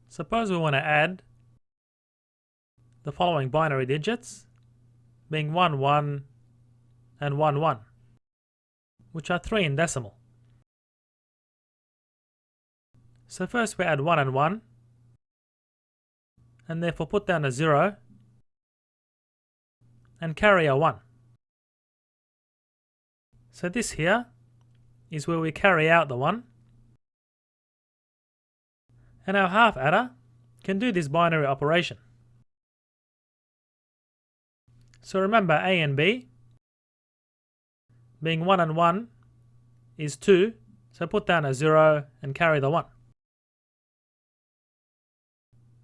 Suppose we want to add the following binary digits, being 1, 1 and 1, 1, which are 3 in decimal. So first we add 1 and 1, and therefore put down a 0 and carry a 1. So this here is where we carry out the 1. And our half adder can do this binary operation. So remember A and B, being 1 and 1 is 2, so put down a 0 and carry the 1.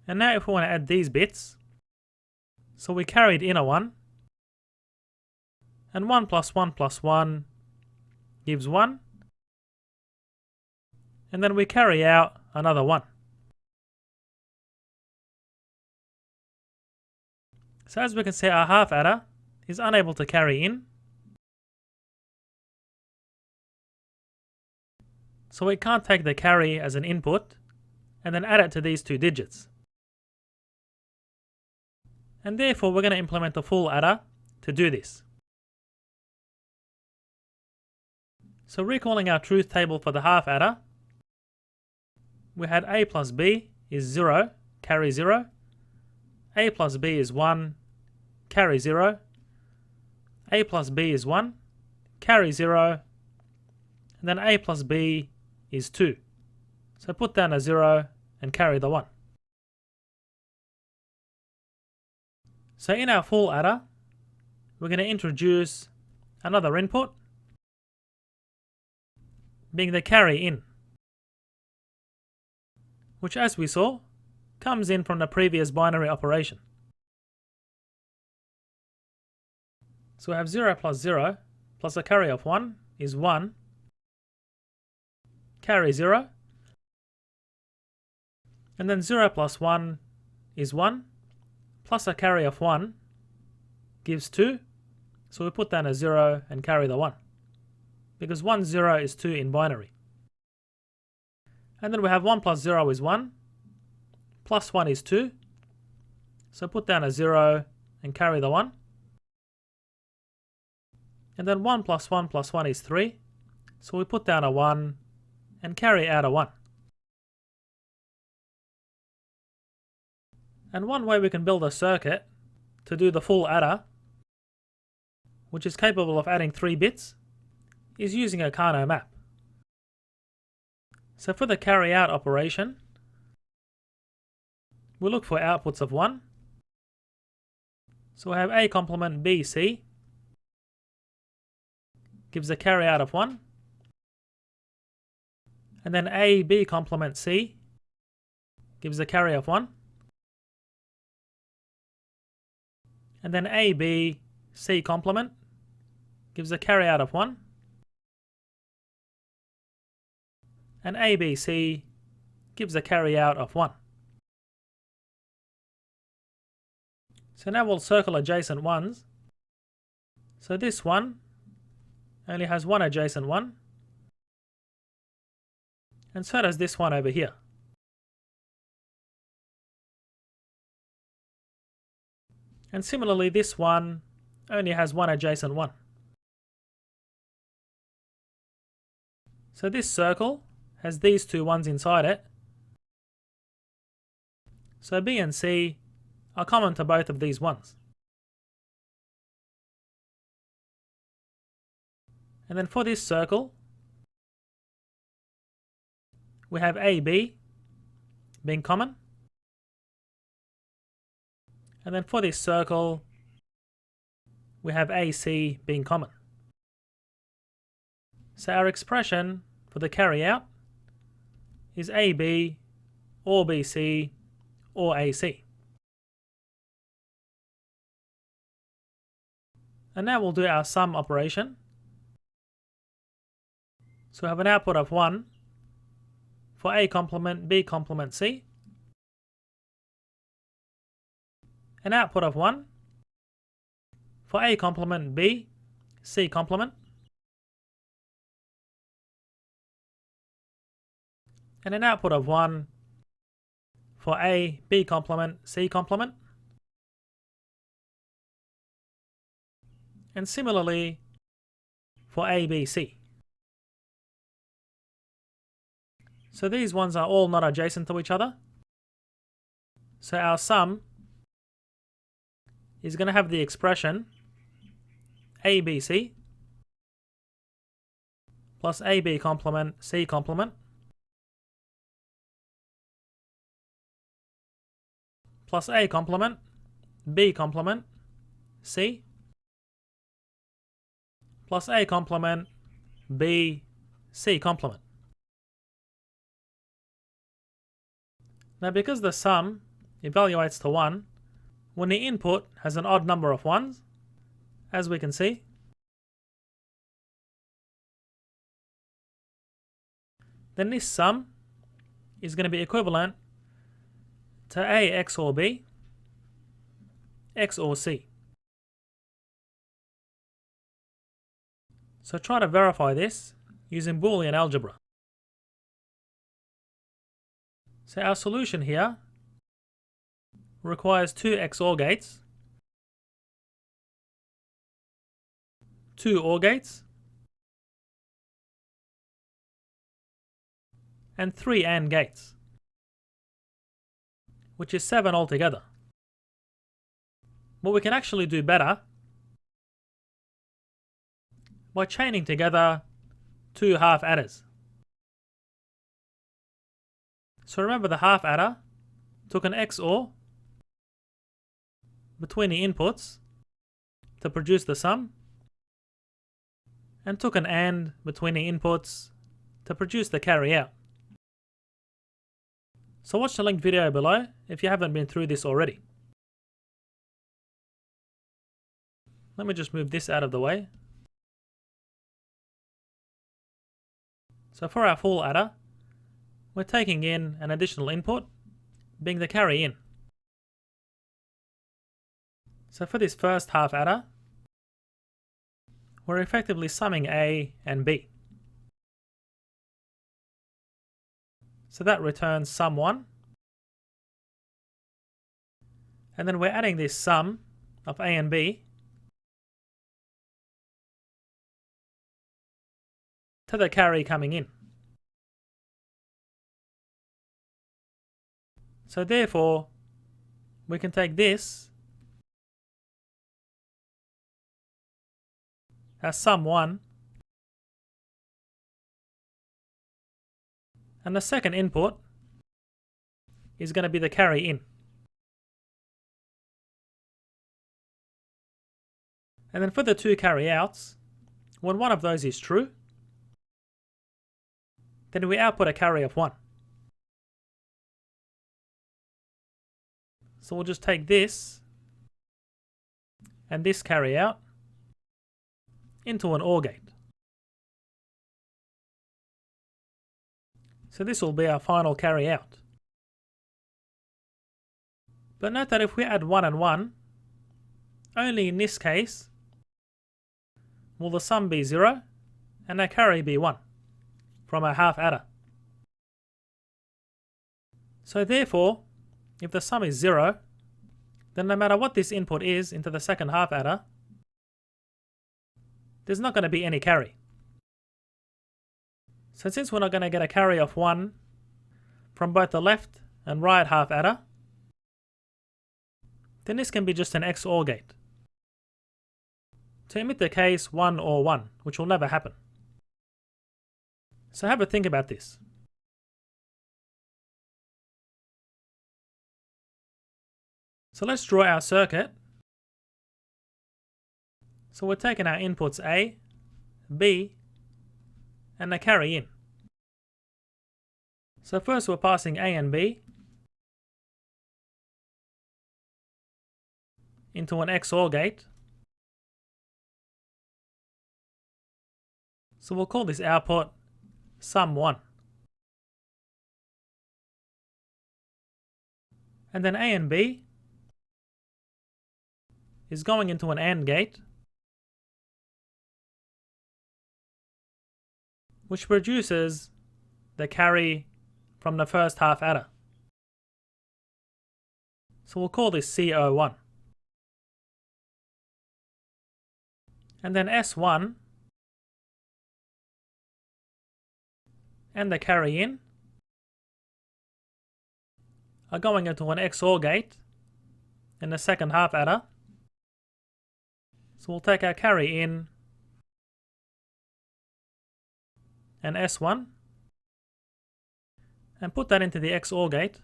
And now if we want to add these bits, so we carried in a 1, and 1 plus 1 plus 1 gives 1, and then we carry out another 1. So as we can see, our half adder is unable to carry in, so we can't take the carry as an input and then add it to these two digits. And therefore we're going to implement a full adder to do this. So recalling our truth table for the half adder, we had A plus B is 0, carry 0, A plus B is 1, carry 0, A plus B is 1, carry 0, and then A plus B is 2. So put down a 0 and carry the 1. So in our full adder, we're going to introduce another input, being the carry in, which as we saw, comes in from the previous binary operation. So we have 0 plus a carry of 1 is 1, carry 0, and then 0 plus 1 is 1, plus a carry of 1 gives 2, so we put down a 0 and carry the 1, because 1, 0 is 2 in binary. And then we have 1 plus 0 is 1, plus 1 is 2, so put down a 0 and carry the 1. And then 1 plus 1 plus 1 is 3, so we put down a 1 and carry out a 1. And one way we can build a circuit to do the full adder, which is capable of adding 3 bits, is using a Carnot map. So for the carry out operation, we look for outputs of 1. So we have A complement B C gives a carry out of 1, and then A B complement C gives a carry of 1, and then A B C complement gives a carry out of 1, and A B C gives a carry out of 1. So now we'll circle adjacent ones. So this one only has one adjacent one, and so does this one over here. And similarly, this one only has one adjacent one. So this circle has these two ones inside it. So B and C are common to both of these ones. And then for this circle, we have AB being common. And then for this circle, we have AC being common. So our expression for the carry out is AB or BC or AC. And now we'll do our sum operation. So we have an output of 1 for A complement B complement C, an output of 1 for A complement B C complement, and an output of 1 for A, B complement, C complement. And similarly for A, B, C. So these ones are all not adjacent to each other. So our sum is going to have the expression ABC plus AB complement C complement plus A complement B complement C plus A complement B C complement. Now because the sum evaluates to 1 when the input has an odd number of 1s, as we can see, then this sum is going to be equivalent to A XOR B, XOR C. So try to verify this using Boolean algebra. So our solution here requires 2 XOR gates, 2 OR gates, and 3 AND gates, which is 7 altogether. But we can actually do better by chaining together 2 half adders. So remember the half adder took an XOR between the inputs to produce the sum, and took an AND between the inputs to produce the carry out. So watch the linked video below if you haven't been through this already. Let me just move this out of the way. So for our full adder, we're taking in an additional input, being the carry in. So for this first half adder, we're effectively summing A and B. So that returns sum 1. And then we're adding this sum of A and B to the carry coming in. So therefore, we can take this as sum 1, and the second input is going to be the carry in. And then for the 2 carry outs, when one of those is true, then we output a carry of 1. So we'll just take this and this carry out into an OR gate. So this will be our final carry out. But note that if we add 1 and 1, only in this case will the sum be 0 and our carry be 1 from our half adder. So therefore, if the sum is 0, then no matter what this input is into the second half adder, there's not going to be any carry. So since we're not going to get a carry of 1 from both the left and right half adder, then this can be just an XOR gate to emit the case 1 or 1, which will never happen. So have a think about this. So let's draw our circuit. So we're taking our inputs A, B, and the carry in. So first we're passing A and B into an XOR gate. So we'll call this output sum 1. And then A and B is going into an AND gate, which produces the carry from the first half adder. So we'll call this CO1. And then S1 and the carry in are going into an XOR gate in the second half adder. So we'll take our carry in and S1 and put that into the XOR gate,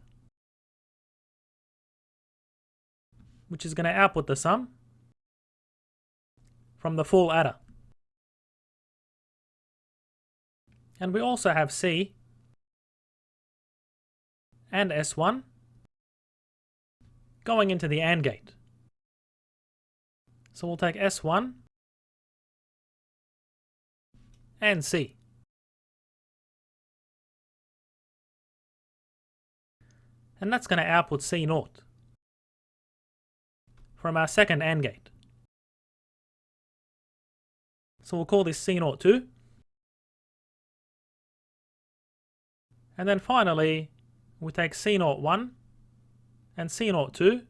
which is going to output the sum from the full adder. And we also have C and S1 going into the AND gate. So we'll take S1 and C. And that's going to output C0 from our second AND gate. So we'll call this C02. And then finally, we take C01 and C02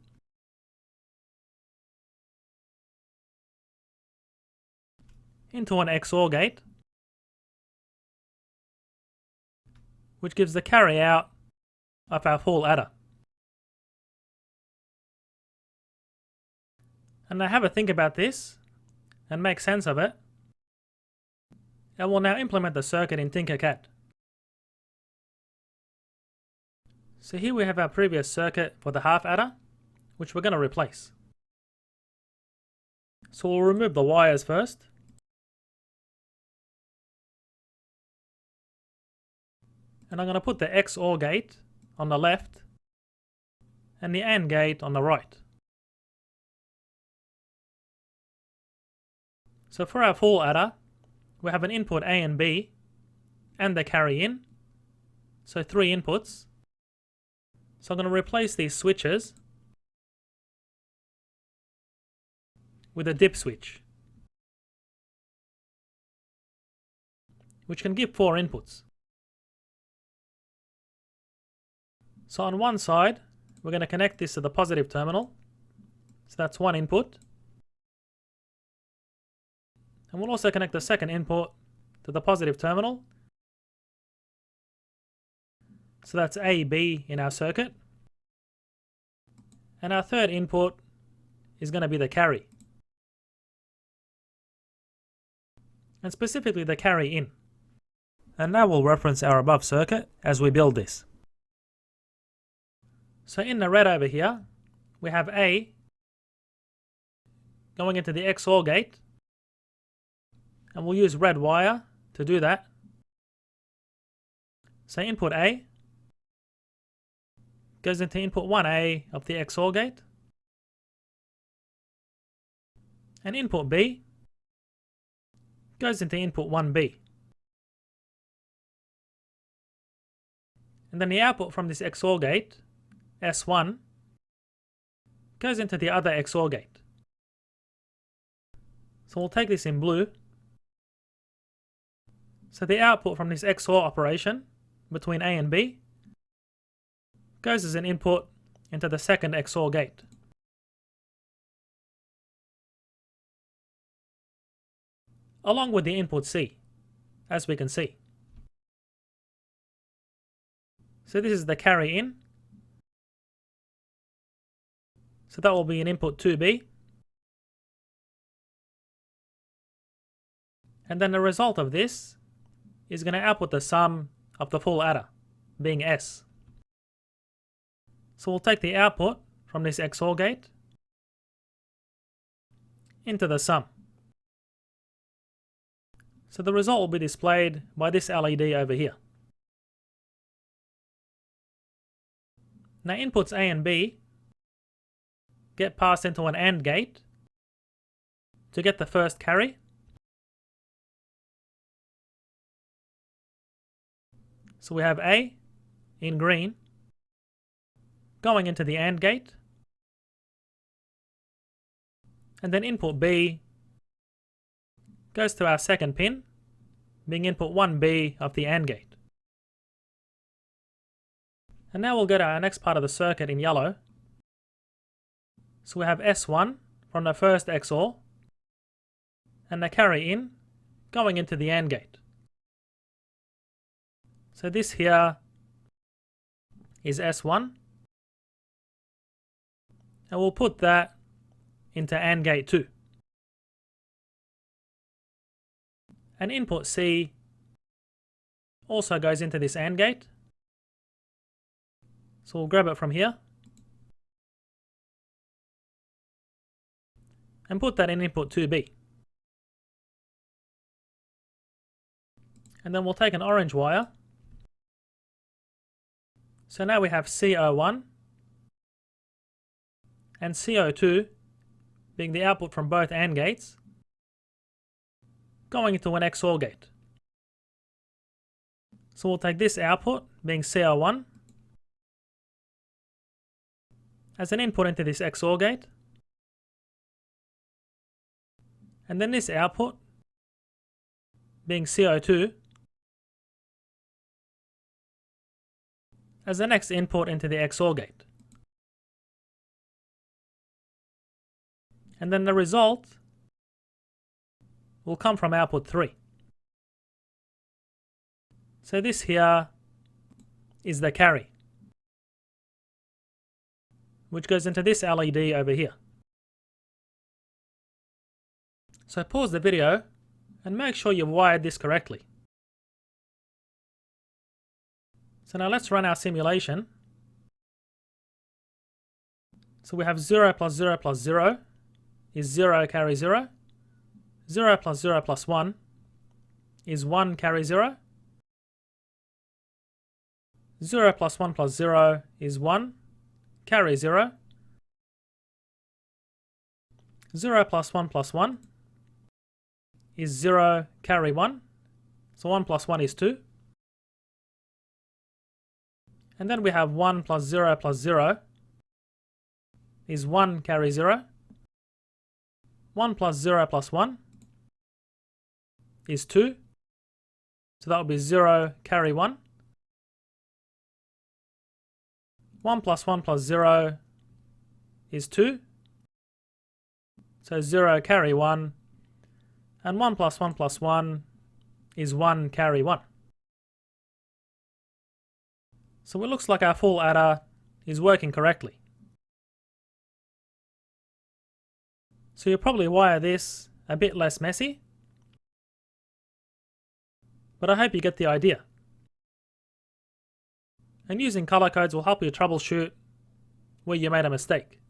into an XOR gate, which gives the carry out of our full adder. And now have a think about this and make sense of it. And we'll now implement the circuit in Tinkercad. So here we have our previous circuit for the half adder, which we're going to replace. So we'll remove the wires first. And I'm going to put the XOR gate on the left and the AND gate on the right. So for our full adder, we have an input A and B and the carry in. So 3 inputs. So I'm going to replace these switches with a dip switch, which can give 4 inputs. So on one side, we're going to connect this to the positive terminal. So that's 1 input. And we'll also connect the second input to the positive terminal. So that's A, B in our circuit. And our third input is going to be the carry. And specifically the carry in. And now we'll reference our above circuit as we build this. So in the red over here, we have A going into the XOR gate. And we'll use red wire to do that. So input A goes into input 1A of the XOR gate. And input B goes into input 1B. And then the output from this XOR gate, S1, goes into the other XOR gate. So we'll take this in blue. So the output from this XOR operation between A and B goes as an input into the second XOR gate. Along with the input C, as we can see. So this is the carry in. So that will be an input 2B. And then the result of this is going to output the sum of the full adder, being S. So we'll take the output from this XOR gate into the sum. So the result will be displayed by this LED over here. Now inputs A and B get passed into an AND gate to get the first carry. So we have A in green going into the AND gate, and then input B goes to our second pin, being input 1B of the AND gate. And now we'll go to our next part of the circuit in yellow. So we have S1 from the first XOR and the carry in going into the AND gate. So this here is S1 and we'll put that into AND gate 2. And input C also goes into this AND gate. So we'll grab it from here and put that in input 2B. And then we'll take an orange wire. So now we have CO1 and CO2 being the output from both AND gates going into an XOR gate. So we'll take this output being CO1 as an input into this XOR gate, and then this output being CO2 as the next input into the XOR gate. And then the result will come from output 3. So this here is the carry, which goes into this LED over here. So pause the video and make sure you've wired this correctly. So now let's run our simulation. So we have 0 plus 0 plus 0 is 0 carry 0. 0 plus 0 plus 1 is 1 carry 0. 0 plus 1 plus 0 is 1 carry 0. 0 plus 1 plus 1 is 0 carry 1. So 1 plus 1 is 2. And then we have 1 plus 0 plus 0 is 1 carry 0. 1 plus 0 plus 1 is 2. So that will be 0 carry 1. 1 plus 1 plus 0 is 2. So 0 carry 1. And 1 plus 1 plus 1 is 1 carry 1. So it looks like our full adder is working correctly. So you'll probably wire this a bit less messy, but I hope you get the idea. And using color codes will help you troubleshoot where you made a mistake.